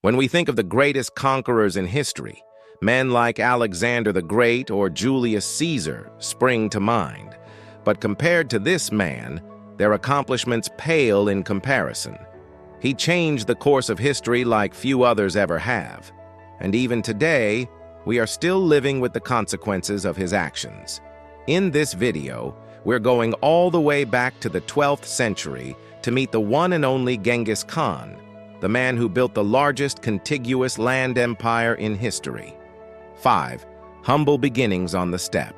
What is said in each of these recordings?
When we think of the greatest conquerors in history, men like Alexander the Great or Julius Caesar spring to mind. But compared to this man, their accomplishments pale in comparison. He changed the course of history like few others ever have. And even today, we are still living with the consequences of his actions. In this video, we're going all the way back to the 12th century to meet the one and only Genghis Khan, the man who built the largest contiguous land empire in history. 5. Humble beginnings on the steppe.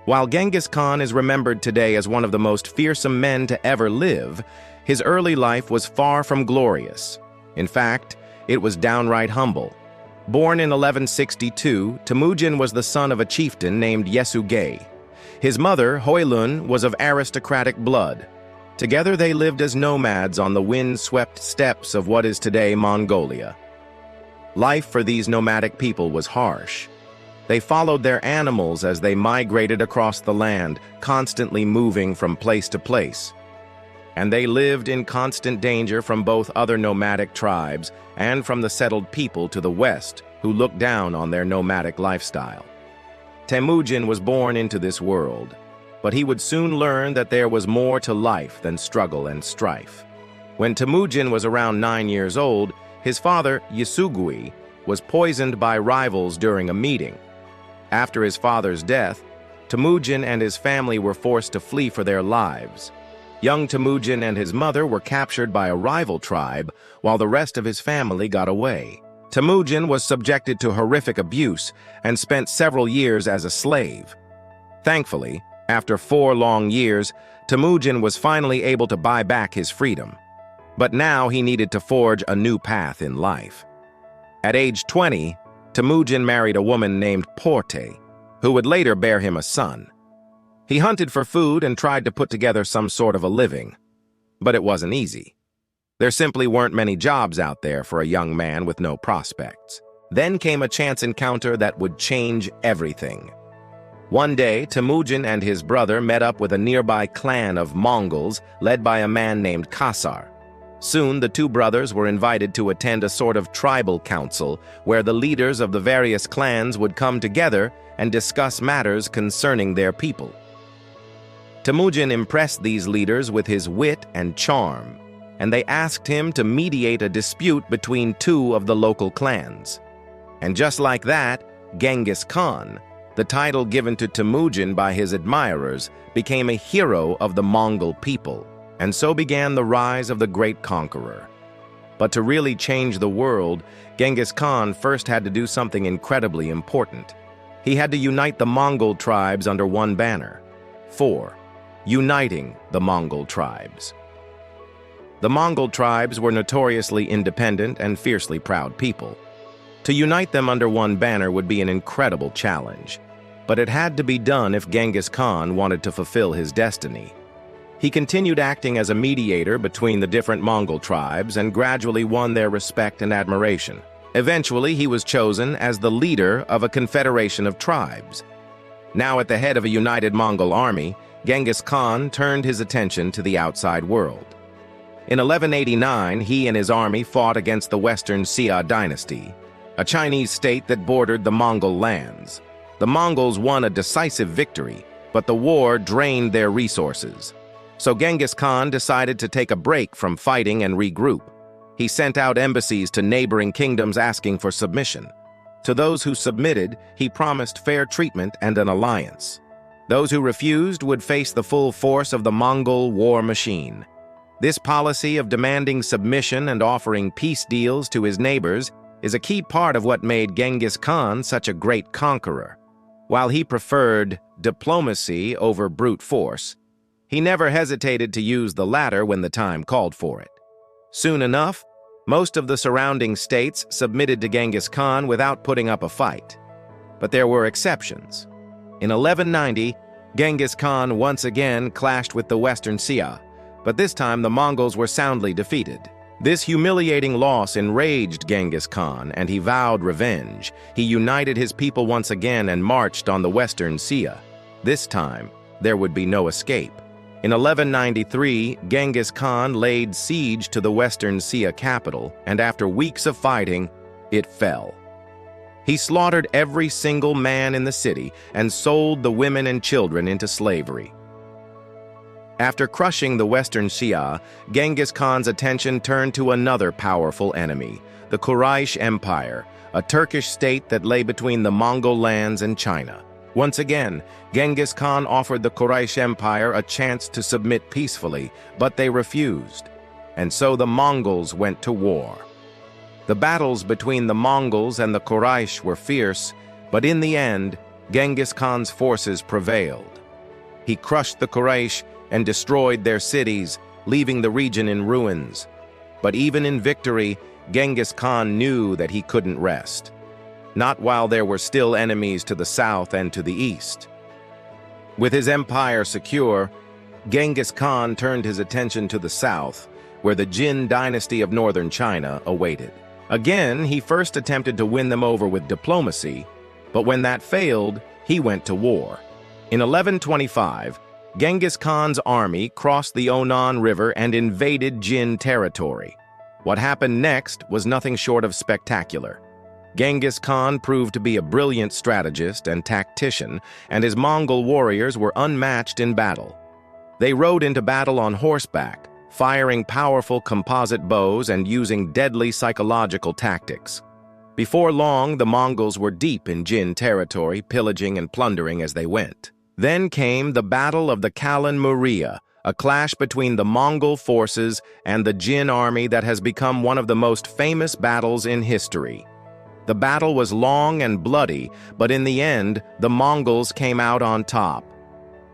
While Genghis Khan is remembered today as one of the most fearsome men to ever live, his early life was far from glorious. In fact, it was downright humble. Born in 1162, Temujin was the son of a chieftain named Yesugei. His mother, Hoylun, was of aristocratic blood. Together they lived as nomads on the wind-swept steppes of what is today Mongolia. Life for these nomadic people was harsh. They followed their animals as they migrated across the land, constantly moving from place to place. And they lived in constant danger from both other nomadic tribes and from the settled people to the west, who looked down on their nomadic lifestyle. Temujin was born into this world, but he would soon learn that there was more to life than struggle and strife. When Temujin was around 9 years old, his father, Yesugei, was poisoned by rivals during a meeting. After his father's death, Temujin and his family were forced to flee for their lives. Young Temujin and his mother were captured by a rival tribe, while the rest of his family got away. Temujin was subjected to horrific abuse and spent several years as a slave. Thankfully, after 4 long years, Temujin was finally able to buy back his freedom. But now he needed to forge a new path in life. At age 20, Temujin married a woman named Porte, who would later bear him a son. He hunted for food and tried to put together some sort of a living. But it wasn't easy. There simply weren't many jobs out there for a young man with no prospects. Then came a chance encounter that would change everything. One day, Temujin and his brother met up with a nearby clan of Mongols led by a man named Khasar. Soon, the two brothers were invited to attend a sort of tribal council where the leaders of the various clans would come together and discuss matters concerning their people. Temujin impressed these leaders with his wit and charm, and they asked him to mediate a dispute between 2 of the local clans. And just like that, Genghis Khan, the title given to Temujin by his admirers, became a hero of the Mongol people, and so began the rise of the great conqueror. But to really change the world, Genghis Khan first had to do something incredibly important. He had to unite the Mongol tribes under one banner. 4. Uniting the Mongol tribes. The Mongol tribes were notoriously independent and fiercely proud people. To unite them under one banner would be an incredible challenge, but it had to be done if Genghis Khan wanted to fulfill his destiny. He continued acting as a mediator between the different Mongol tribes and gradually won their respect and admiration. Eventually, he was chosen as the leader of a confederation of tribes. Now at the head of a united Mongol army, Genghis Khan turned his attention to the outside world. In 1189, he and his army fought against the Western Xia dynasty, a Chinese state that bordered the Mongol lands. The Mongols won a decisive victory, but the war drained their resources. So Genghis Khan decided to take a break from fighting and regroup. He sent out embassies to neighboring kingdoms asking for submission. To those who submitted, he promised fair treatment and an alliance. Those who refused would face the full force of the Mongol war machine. This policy of demanding submission and offering peace deals to his neighbors is a key part of what made Genghis Khan such a great conqueror. While he preferred diplomacy over brute force, he never hesitated to use the latter when the time called for it. Soon enough, most of the surrounding states submitted to Genghis Khan without putting up a fight. But there were exceptions. In 1190, Genghis Khan once again clashed with the Western Xia, but this time the Mongols were soundly defeated. This humiliating loss enraged Genghis Khan, and he vowed revenge. He united his people once again and marched on the Western Xia. This time, there would be no escape. In 1193, Genghis Khan laid siege to the Western Xia capital, and after weeks of fighting, it fell. He slaughtered every single man in the city and sold the women and children into slavery. After crushing the Western Xia, Genghis Khan's attention turned to another powerful enemy, the Quraysh Empire, a Turkish state that lay between the Mongol lands and China. Once again, Genghis Khan offered the Quraysh Empire a chance to submit peacefully, but they refused, and so the Mongols went to war. The battles between the Mongols and the Quraysh were fierce, but in the end, Genghis Khan's forces prevailed. He crushed the Quraysh and destroyed their cities, leaving the region in ruins. But even in victory, Genghis Khan knew that he couldn't rest. Not while there were still enemies to the south and to the east. With his empire secure, Genghis Khan turned his attention to the south, where the Jin dynasty of northern China awaited. Again, he first attempted to win them over with diplomacy, but when that failed, he went to war. In 1125, Genghis Khan's army crossed the Onan River and invaded Jin territory. What happened next was nothing short of spectacular. Genghis Khan proved to be a brilliant strategist and tactician, and his Mongol warriors were unmatched in battle. They rode into battle on horseback, firing powerful composite bows and using deadly psychological tactics. Before long, the Mongols were deep in Jin territory, pillaging and plundering as they went. Then came the Battle of the Kalan Muria, a clash between the Mongol forces and the Jin army that has become one of the most famous battles in history. The battle was long and bloody, but in the end, the Mongols came out on top.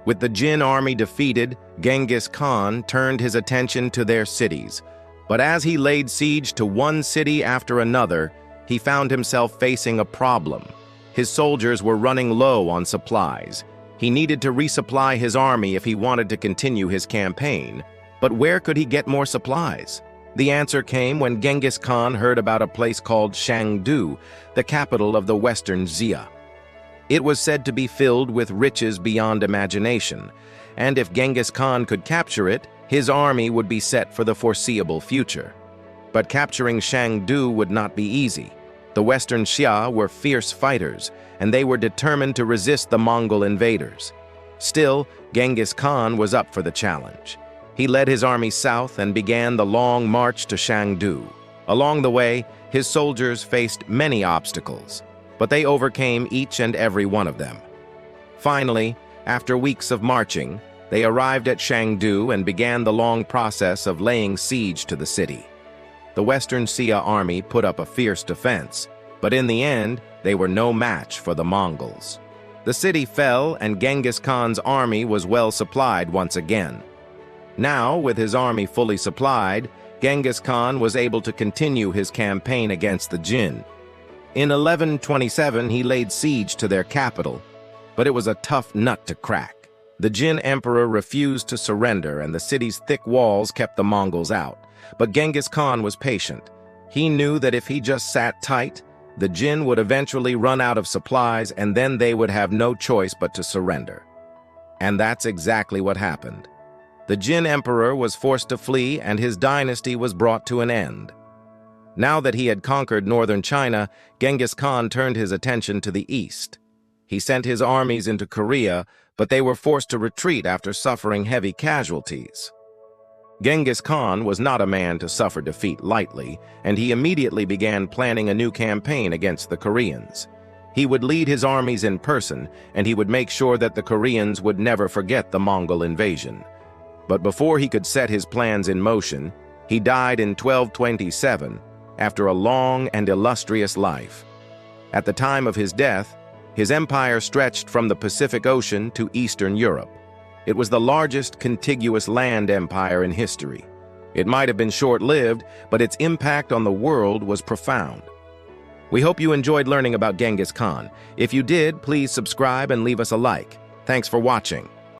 With the Jin army defeated, Genghis Khan turned his attention to their cities. But as he laid siege to one city after another, he found himself facing a problem. His soldiers were running low on supplies. He needed to resupply his army if he wanted to continue his campaign. But where could he get more supplies? The answer came when Genghis Khan heard about a place called Shangdu, the capital of the Western Xia. It was said to be filled with riches beyond imagination, and if Genghis Khan could capture it, his army would be set for the foreseeable future. But capturing Shangdu would not be easy. The Western Xia were fierce fighters, and they were determined to resist the Mongol invaders. Still, Genghis Khan was up for the challenge. He led his army south and began the long march to Shangdu. Along the way, his soldiers faced many obstacles, but they overcame each and every one of them. Finally, after weeks of marching, they arrived at Shangdu and began the long process of laying siege to the city. The Western Xia army put up a fierce defense, but in the end, they were no match for the Mongols. The city fell, and Genghis Khan's army was well supplied once again. Now, with his army fully supplied, Genghis Khan was able to continue his campaign against the Jin. In 1127, he laid siege to their capital, but it was a tough nut to crack. The Jin emperor refused to surrender, and the city's thick walls kept the Mongols out. But Genghis Khan was patient. He knew that if he just sat tight, the Jin would eventually run out of supplies, and then they would have no choice but to surrender. And that's exactly what happened. The Jin emperor was forced to flee, and his dynasty was brought to an end. Now that he had conquered northern China, Genghis Khan turned his attention to the east. He sent his armies into Korea, but they were forced to retreat after suffering heavy casualties. Genghis Khan was not a man to suffer defeat lightly, and he immediately began planning a new campaign against the Koreans. He would lead his armies in person, and he would make sure that the Koreans would never forget the Mongol invasion. But before he could set his plans in motion, he died in 1227, after a long and illustrious life. At the time of his death, his empire stretched from the Pacific Ocean to Eastern Europe. It was the largest contiguous land empire in history. It might have been short-lived, but its impact on the world was profound. We hope you enjoyed learning about Genghis Khan. If you did, please subscribe and leave us a like. Thanks for watching.